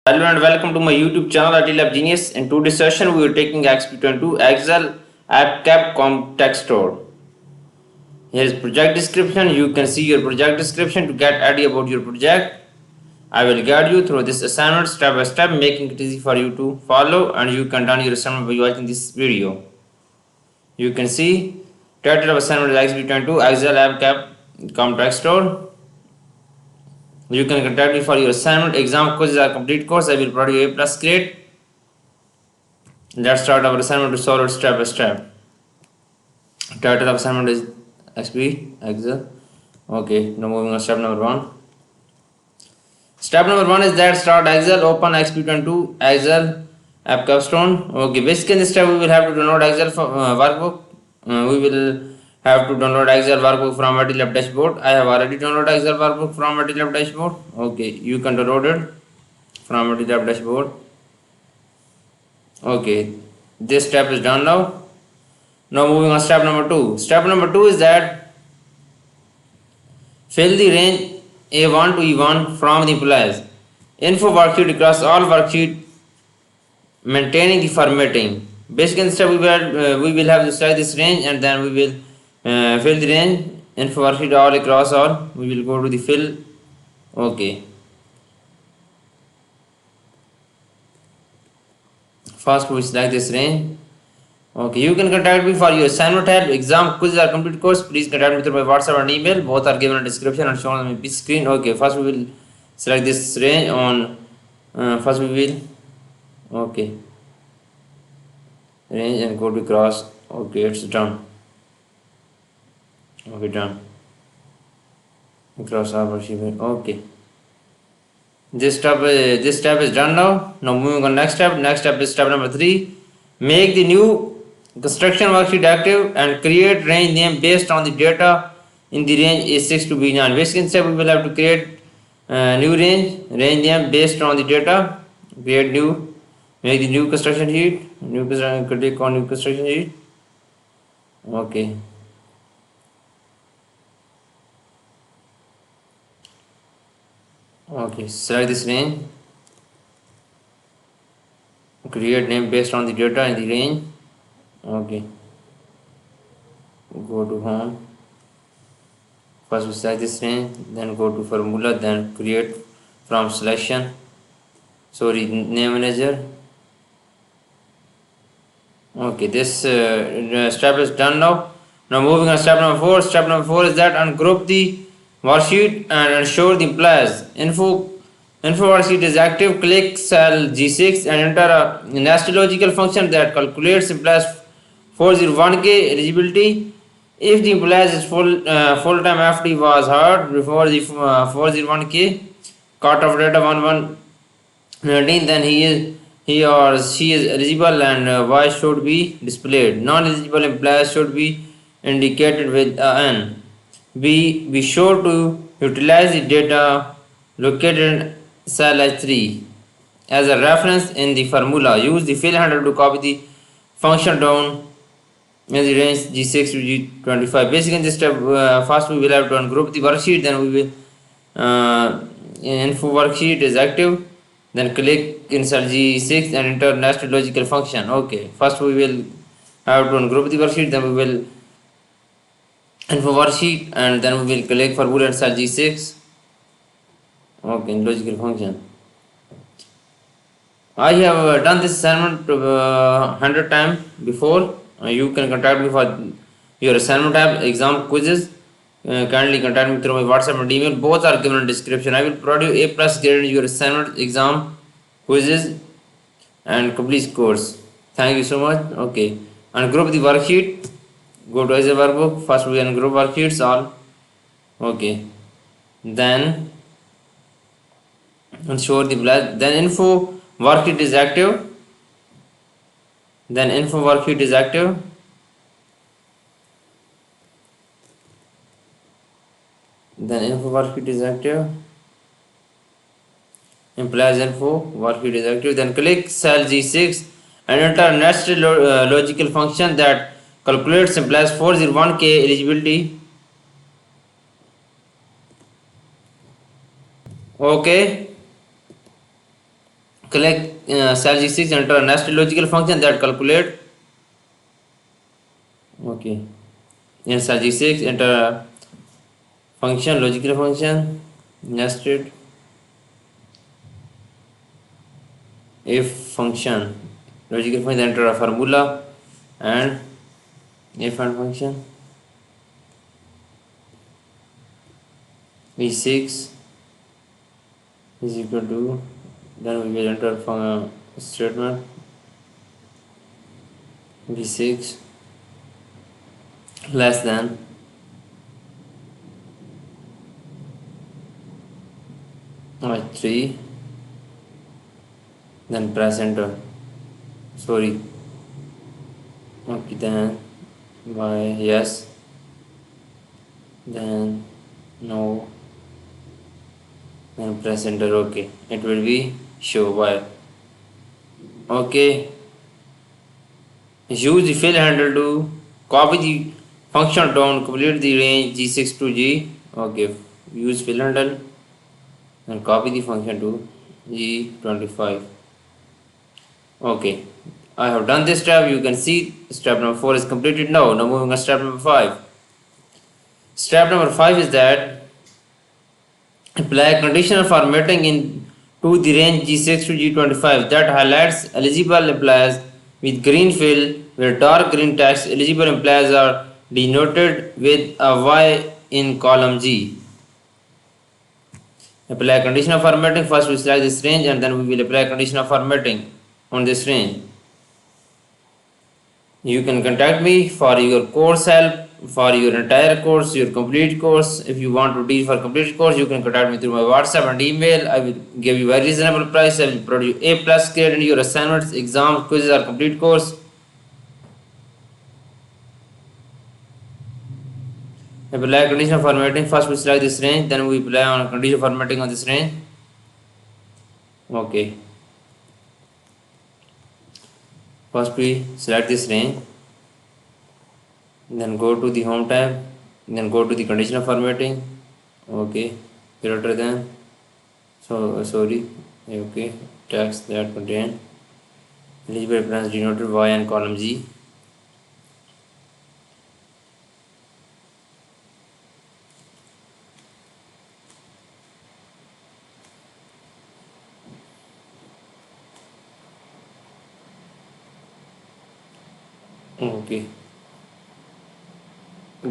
Hello and welcome to my YouTube channel IT Lab Genius. In today's session, we are taking Exp22 Excel AppCap context store. Here is project description. You can see your project description to get idea about your project. I will guide you through this assignment step by step, making it easy for you to follow, and you can done your assignment by watching this video. You can see title of assignment is Exp22 Excel AppCap context store. You can contact me for your assignment, exam, quizzes, or complete course. I will provide you A plus grade. Let's start our assignment to solve it step by step. Title of assignment is XP Excel. Okay, now moving on step number 1. Step number 1 is that start Excel, open Exp22 Excel AppCapstone. Okay, basically in this step we will have to download Excel workbook. We will have to download Excel workbook from IT Lab dashboard. I have already downloaded Excel workbook from IT Lab dashboard. Okay, you can download it from IT Lab dashboard. Okay, this step is done now. Now moving on step number 2. Step number 2 is that fill the range A1 to E1 from the employees. Info worksheet across all worksheet maintaining the formatting. Basically in this step we will have to select this range and then we will fill the range. Info worksheet all across all. We will go to the fill. Okay. First we select this range. Okay, you can contact me for your assignment help, exam, quiz or complete course. Please contact me through my WhatsApp and email. Both are given in the description and shown on my screen. Okay, first we will select this range on. First we will. Okay. Range and go to cross. Okay, it's done. Okay, done. Cross over sheet. Okay. This step is done now. Now moving on next step. Next step is step number 3. Make the new construction worksheet active and create range name based on the data in the range A6 to B9. Basically, step we will have to create new range name based on the data. Create new, make the new construction sheet. Click on new construction sheet. Okay. Okay, select this range. Create name based on the data in the range. Okay, go to home. First we select this range, then go to formula, then create from selection. Sorry, name manager. Okay, this step is done now. Now moving on step number 4. Step number 4 is that ungroup the worksheet and ensure the implies info worksheet is active. Click cell G6 and enter a nested logical function that calculates implies 401k eligibility. If the employee's full-time FD was hired before the 401k cut off data 1119, then he or she is eligible and Y should be displayed. Non-eligible employees should be indicated with N. Be sure to utilize the data located in cell H3 as a reference in the formula. Use the fill handle to copy the function down in the range G6 to G25. Basically in this step, first we will have to ungroup the worksheet, then we will info worksheet is active, then click in cell G6 and enter nested logical function. Okay, first we will have to ungroup the worksheet, then we will info worksheet and then we will click formula in cell G6. Okay, in logical function. I have done this assignment 100 times before. You can contact me for your assignment tab, exam, quizzes. Kindly contact me through my WhatsApp and email. Both are given in description. I will provide you A plus grade in your assignment, exam, quizzes, and complete course. Thank you so much. Okay, ungroup the worksheet. Go to Excel workbook. First we ungroup worksheets all. Okay, then ensure the black. Then info worksheet is active. Then info worksheet is active. Then info worksheet is active. Implies info worksheet is active. Then click cell G6 and enter nested logical function that calculates implies 401k eligibility. Okay. Click cell G6, enter a nested logical function that calculate. Okay. In cell G6, enter a function, logical function, nested if function, logical function, enter a formula and if and function v6 is equal to, then we will enter from statement v6 less than y3, then press enter. Sorry. Okay, then y yes, then no, then press enter. Okay, it will be show y. Okay, use the fill handle to copy the function down, complete the range g6 to g. Okay, use fill handle and copy the function to g25. Okay, I have done this step. You can see step number 4 is completed now. Now moving on step number 5. Step number 5 is that apply conditional formatting in to the range G6 to G25 that highlights eligible implies with green fill, where dark green text eligible implies are denoted with a Y in column G. Apply conditional formatting. First we select this range and then we will apply conditional formatting on this range. You can contact me for your course help, for your entire course, your complete course. If you want to deal for complete course, you can contact me through my WhatsApp and email. I will give you very reasonable price. I will provide you A plus grade in your assignments, exams, quizzes, or complete course. Apply conditional formatting. First we select this range, then we apply on conditional formatting on this range. Okay. First we select this range, then go to the home tab, then go to the conditional formatting. Okay, greater than, sorry, okay, text that contain eligible reference denoted Y and column G. Okay,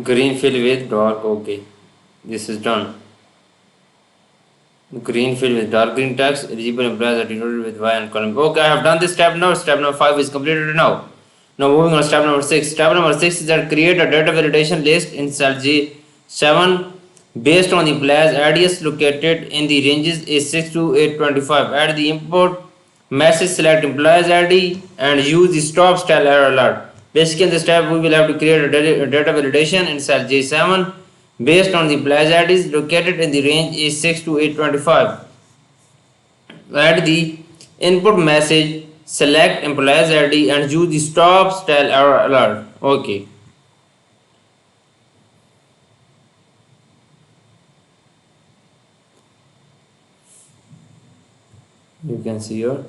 green fill with dark. Okay, this is done. Green fill with dark green text eligible implies are denoted with Y and column. Okay, I have done this step now. Step number 5 is completed now. Now moving on step number 6. Step number 6 is that create a data validation list in cell G7 based on the implies address located in the ranges A6 to A25. Add the input message, select implies ID and use the stop style error alert. Basically in this step we will have to create a data validation in cell J7 based on the implies IDs located in the range A6 to A25. Add the input message, select implies ID and use the stop style error alert. Okay. You can see here.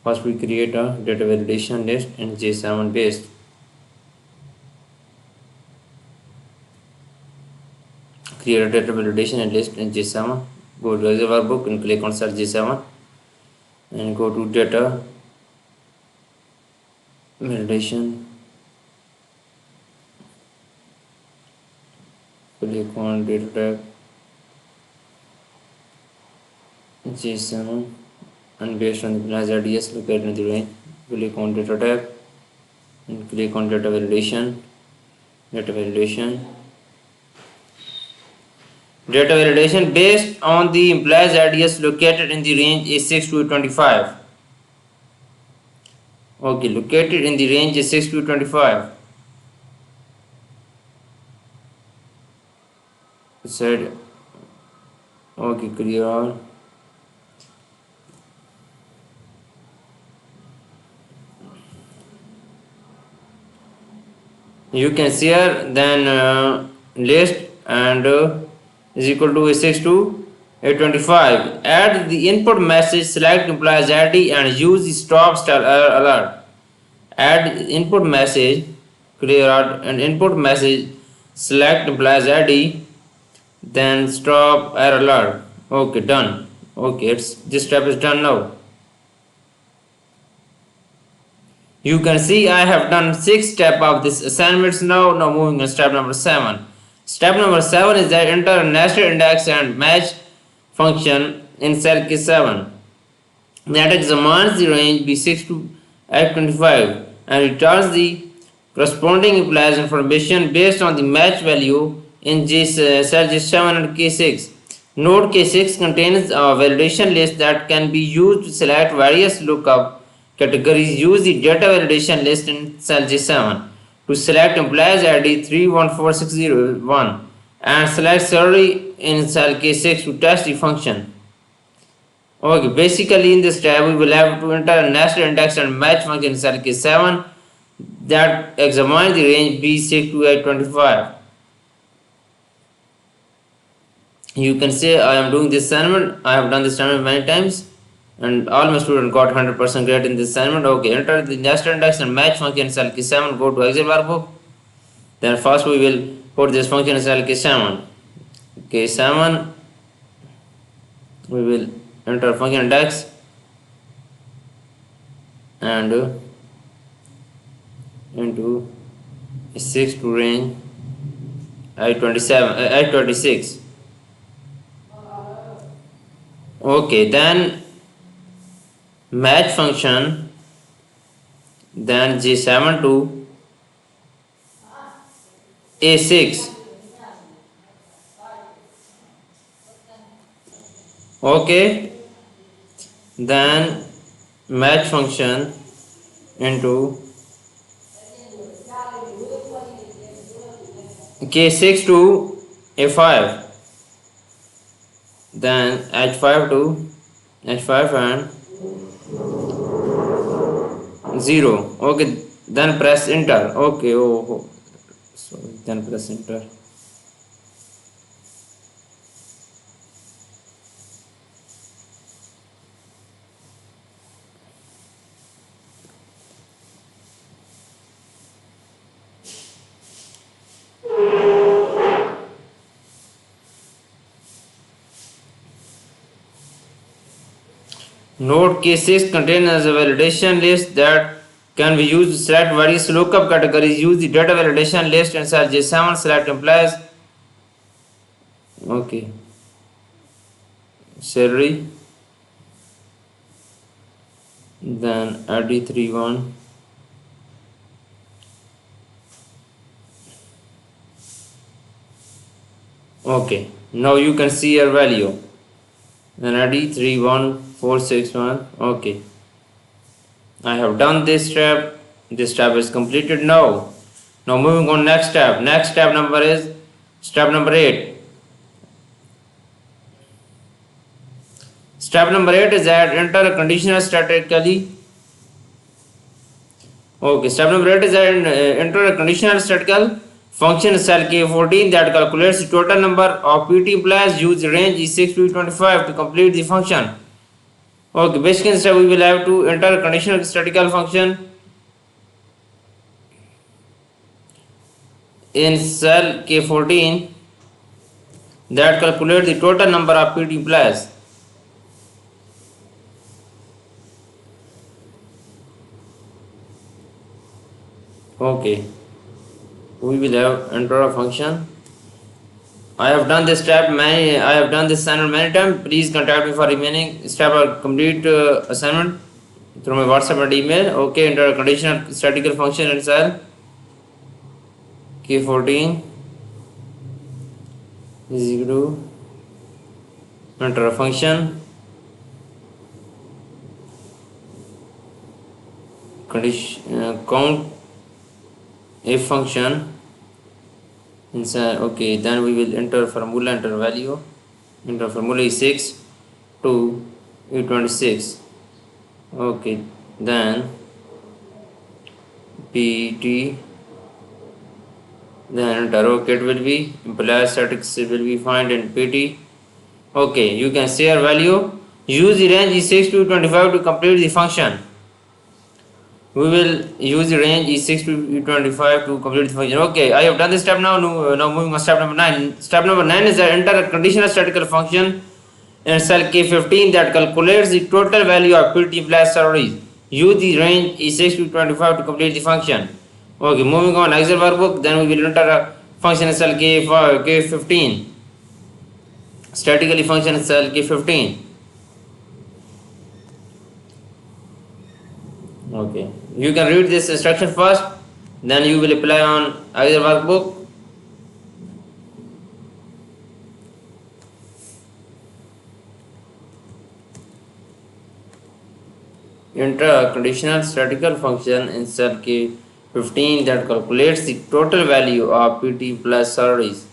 First we create a data validation list in J7 based. Create a data validation list in J7. Go to the workbook and click on search J7 and go to data validation. Click on data tag J7 and based on the class RDS located in the range, click on data tab and click on data validation. Data validation based on the implies RDS located in the range A6 to 25. Okay, located in the range A6 to 25. Said okay, clear all. You can see here then list and is equal to A6 to 825. Add the input message, select employee's ID and use the stop style alert. Add input message, clear out an input message, select employee's ID, then stop error alert. Okay, done. Okay, this step is done now. You can see I have done 6 steps of this assignments now. Now moving on step number 7. Step number 7 is that enter a nested index and match function in cell K7 that examines the range B6 to F25 and returns the corresponding implies information based on the match value in cell J7 and K6. Node K6 contains a validation list that can be used to select various lookup categories. Use the data validation list in cell J7 to select employees ID 314601 and select salary in cell K6 to test the function. Okay, basically in this tab we will have to enter a nested index and match function in cell K7 that examines the range B6 to A25. You can say I am doing this assignment. I have done this assignment many times and all my students got 100% grade in this assignment. Okay, enter the nested index and match function in cell K7. Go to Excel workbook. Then first we will put this function in cell K7. K7 we will enter function index and into 6 to range I26. Okay, then match function, then J7 to A6. Okay, then match function into K6 to A5, then H5 to H5 and 0. Okay, then press enter. Okay, sorry, then press enter. Node K6 contains a validation list that can be used to select various lookup categories. Use the data validation list and cell J7 select implies. Okay. Salary. Then ID31. Okay. Now you can see your value. Then ID31461. Okay. I have done this step. This step is completed now. Now moving on next step. Next step number is step number 8. Step number 8 is that enter a conditional statically. Okay, step number 8 is that enter a conditional statistical function cell K14 that calculates the total number of PT employees. Use range E6 to E25 to complete the function. Okay, basically step we will have to enter a conditional statistical function in cell K14 that calculates the total number of PT employees. Okay, we will have enter a function. I have done this step many. I have done this assignment many times. Please contact me for remaining step or complete assignment through my WhatsApp and email. Okay, enter a conditional statistical function in cell K14 is equal to enter a function condition count if function inside. Okay, then we will enter formula, enter value, enter formula is 6 to E26. Okay, then PT, then enter. Okay, it will be employee statistics will be find in PT Okay, you can share value. Use the range E6 to E25 to complete the function. We will use the range E6 to E25 to complete the function. Okay, I have done this step now. Now moving on step number 9. Step number 9 is that enter a conditional statistical function in cell K15 that calculates the total value of PT plus salaries. Use the range E6 to 25 to complete the function. Okay, moving on Excel workbook. Then we will enter a function in cell K15. Statically function in cell K15. Okay, you can read this instruction first, then you will apply on either workbook. Enter a conditional statistical function in cell K15 that calculates the total value of PT plus salaries.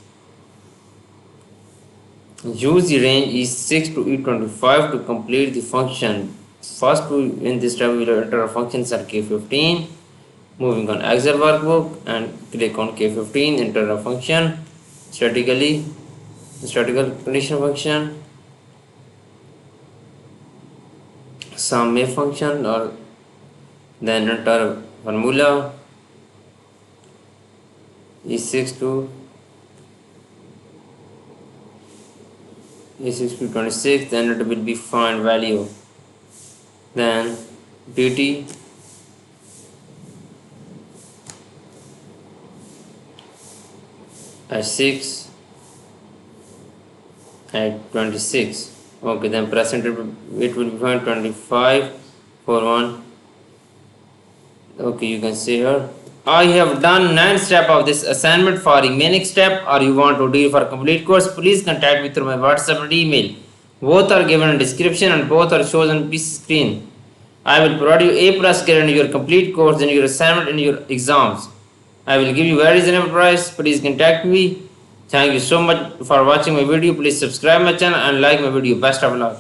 Use the range E6 to E25 to complete the function. First, in this step, we will enter a function cell K15. Moving on Excel workbook and click on K15, enter a function statistical condition function, sum may function, or then enter formula E6 to 26, then it will be find value, then pt at 6 at 26. Okay, then present it will be found 25 for 1. Okay, you can see here I have done 9 steps of this assignment. For remaining step or you want to do for complete course, please contact me through my WhatsApp and email. Both are given in description and both are shown on this screen. I will provide you A+ grade in your complete course in your assignment and your exams. I will give you very reasonable price. Please contact me. Thank you so much for watching my video. Please subscribe my channel and like my video. Best of luck.